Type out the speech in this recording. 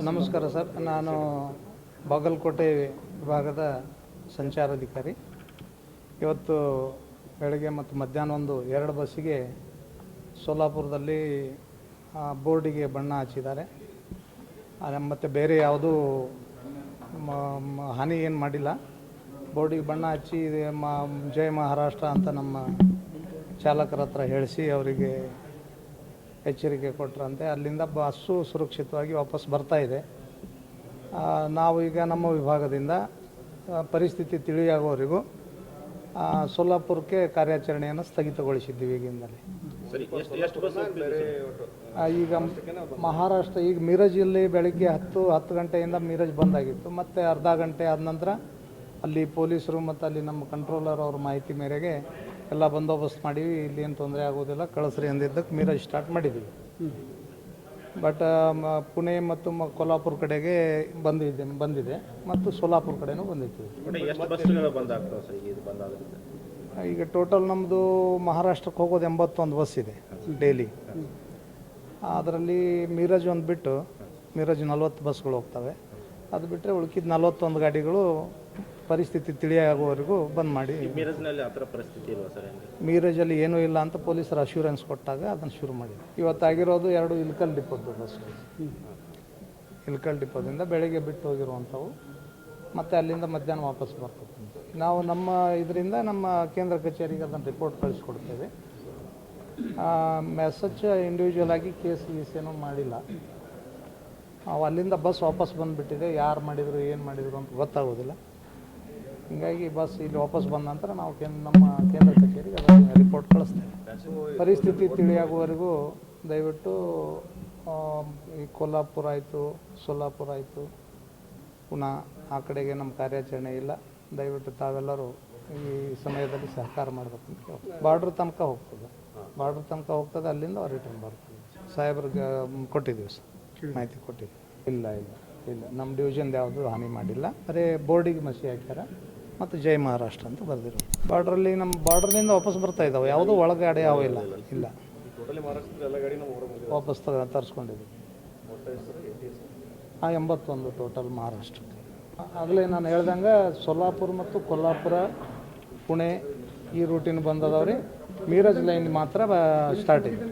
ನಮಸ್ಕಾರ ಸರ್, ನಾನು ಬಾಗಲಕೋಟೆ ವಿಭಾಗದ ಸಂಚಾರಾಧಿಕಾರಿ. ಇವತ್ತು ಬೆಳಗ್ಗೆ ಮತ್ತು ಮಧ್ಯಾಹ್ನ ಒಂದು 2 ಬಸ್ಸಿಗೆ ಸೋಲಾಪುರದಲ್ಲಿ ಬೋರ್ಡಿಗೆ ಬಣ್ಣ ಹಚ್ಚಿದ್ದಾರೆ. ಮತ್ತು ಬೇರೆ ಯಾವುದೂ ಹಾನಿ ಏನು ಮಾಡಿಲ್ಲ. ಬೋರ್ಡಿಗೆ ಬಣ್ಣ ಹಚ್ಚಿ ಜೈ ಮಹಾರಾಷ್ಟ್ರ ಅಂತ ನಮ್ಮ ಚಾಲಕರ ಹತ್ರ ಹೇಳಿಸಿ ಅವರಿಗೆ ಎಚ್ಚರಿಕೆ ಕೊಟ್ಟರಂತೆ. ಅಲ್ಲಿಂದ ಬಸ್ಸು ಸುರಕ್ಷಿತವಾಗಿ ವಾಪಸ್ ಬರ್ತಾ ಇದೆ. ನಾವು ಈಗ ನಮ್ಮ ವಿಭಾಗದಿಂದ ಪರಿಸ್ಥಿತಿ ತಿಳಿಯಾಗುವವರೆಗೂ ಸೋಲಾಪುರಕ್ಕೆ ಕಾರ್ಯಾಚರಣೆಯನ್ನು ಸ್ಥಗಿತಗೊಳಿಸಿದ್ದೀವಿ ಈಗಿಂದಲೇ. ಈಗ ಮಹಾರಾಷ್ಟ್ರ ಈಗ ಮಿರಜಲ್ಲಿ ಬೆಳಗ್ಗೆ 10 ಗಂಟೆಯಿಂದ ಮಿರಜ್ ಬಂದಾಗಿತ್ತು. ಮತ್ತು ಅರ್ಧ ಗಂಟೆ ಆದ ನಂತರ ಅಲ್ಲಿ ಪೊಲೀಸರು ಮತ್ತು ಅಲ್ಲಿ ನಮ್ಮ ಕಂಟ್ರೋಲರ್ ಅವ್ರ ಮಾಹಿತಿ ಮೇರೆಗೆ ಎಲ್ಲ ಬಂದೋಬಸ್ತ್ ಮಾಡಿವಿ. ಇಲ್ಲಿ ಏನು ತೊಂದರೆ ಆಗೋದಿಲ್ಲ, ಕಳಿಸ್ರಿ ಅಂದಿದ್ದಕ್ಕೆ ಮಿರಜ್ ಸ್ಟಾರ್ಟ್ ಮಾಡಿದ್ದೀವಿ. ಬಟ್ ಪುಣೆ ಮತ್ತು ಕೊಲ್ಹಾಪುರ ಕಡೆಗೆ ಬಂದಿದೆ ಮತ್ತು ಸೋಲಾಪುರ ಕಡೆನೂ ಬಂದಿದ್ದೀವಿ. ಈಗ ಟೋಟಲ್ ನಮ್ಮದು ಮಹಾರಾಷ್ಟ್ರಕ್ಕೆ ಹೋಗೋದು 81 ಬಸ್ ಇದೆ ಡೈಲಿ. ಅದರಲ್ಲಿ ಮಿರಜ್ ಒಂದು ಬಿಟ್ಟು ಮಿರಜ್ 40 ಬಸ್ಗಳು ಹೋಗ್ತವೆ. ಅದು ಬಿಟ್ಟರೆ ಉಳ್ಕಿದ 41 ಗಾಡಿಗಳು ಪರಿಸ್ಥಿತಿ ತಿಳಿಯಾಗುವವರೆಗೂ ಬಂದ್ ಮಾಡಿ. ಮೀರಜಲ್ಲಿ ಏನೂ ಇಲ್ಲ ಅಂತ ಪೊಲೀಸರು ಅಶ್ಯೂರೆನ್ಸ್ ಕೊಟ್ಟಾಗ ಅದನ್ನು ಶುರು ಮಾಡಿದೆ. ಇವತ್ತಾಗಿರೋದು 2 ಇಲ್ಕಲ್ ಡಿಪೋದು ಬಸ್ಗಳು. ಇಲ್ಕಲ್ ಡಿಪೋದಿಂದ ಬೆಳಗ್ಗೆ ಬಿಟ್ಟು ಹೋಗಿರುವಂಥವು, ಮತ್ತು ಅಲ್ಲಿಂದ ಮಧ್ಯಾಹ್ನ ವಾಪಸ್ ಬರ್ತದೆ. ನಾವು ನಮ್ಮ ಇದರಿಂದ ನಮ್ಮ ಕೇಂದ್ರ ಕಚೇರಿಗೆ ಅದನ್ನು ರಿಪೋರ್ಟ್ ಕಳಿಸ್ಕೊಡ್ತೇವೆ. ಮೆಸೇಜ್ ಇಂಡಿವಿಜುವಲ್ ಆಗಿ ಕೇಸ್ ಏನೂ ಮಾಡಿಲ್ಲ. ಅಲ್ಲಿಂದ ಬಸ್ ವಾಪಸ್ ಬಂದುಬಿಟ್ಟಿದೆ. ಯಾರು ಮಾಡಿದರು ಏನು ಮಾಡಿದರು ಅಂತ ಗೊತ್ತಾಗೋದಿಲ್ಲ. ಹೀಗಾಗಿ ಬಸ್ ಇಲ್ಲಿ ವಾಪಸ್ ಬಂದ ನಂತರ ನಾವು ನಮ್ಮ ಕೇಂದ್ರ ಕಚೇರಿಗೆ ಅದನ್ನು ರಿಪೋರ್ಟ್ ಕಳಿಸ್ತೇವೆ. ಪರಿಸ್ಥಿತಿ ತಿಳಿಯಾಗುವವರೆಗೂ ದಯವಿಟ್ಟು ಈ ಕೊಲ್ಹಾಪುರ ಆಯಿತು, ಸೋಲಾಪುರ ಆಯಿತು, ಪುನಃ ಆ ಕಡೆಗೆ ನಮ್ಮ ಕಾರ್ಯಾಚರಣೆ ಇಲ್ಲ. ದಯವಿಟ್ಟು ತಾವೆಲ್ಲರೂ ಈ ಸಮಯದಲ್ಲಿ ಸಹಕಾರ ಮಾಡಬೇಕು. ಬಾರ್ಡ್ರ್ ತನಕ ಹೋಗ್ತದೆ, ಅಲ್ಲಿಂದ ರಿಟರ್ನ್ ಬರ್ತದೆ. ಸಾಹೇಬ್ರಿಗೆ ಕೊಟ್ಟಿದ್ದೀವಿ ಸರ್, ಮಾಹಿತಿ ಕೊಟ್ಟಿದ್ದೀವಿ. ಇಲ್ಲ ನಮ್ಮ ಡಿವಿಷನ್ದು ಯಾವುದೂ ಹಾನಿ ಮಾಡಿಲ್ಲ. ಬರೀ ಬೋರ್ಡಿಗೆ ಮಸಿ ಹಾಕ್ಯಾರ ಮತ್ತು ಜೈ ಮಹಾರಾಷ್ಟ್ರ ಅಂತ ಬರೆದಿರೋ. ಬಾರ್ಡ್ರಲ್ಲಿ ನಮ್ಮ ಬಾರ್ಡ್ರ್ನಿಂದ ವಾಪಸ್ ಬರ್ತಾ ಇದ್ದಾವೆ. ಯಾವುದೂ ಒಳಗಡೆ ಯಾವ ಇಲ್ಲ ವಾಪಸ್ ತರಿಸ್ಕೊಂಡಿದ್ದೀವಿ. 81 ಟೋಟಲ್ ಮಹಾರಾಷ್ಟ್ರಕ್ಕೆ. ಆಗಲೇ ನಾನು ಹೇಳ್ದಂಗೆ ಸೋಲಾಪುರ ಮತ್ತು ಕೊಲ್ಹಾಪುರ, ಪುಣೆ ಈ ರೂಟಿನ ಬಂದದವ್ರಿ. ಮೀರಜ್ ಲೈನ್ ಮಾತ್ರ ಸ್ಟಾರ್ಟ್ ಇದೆ.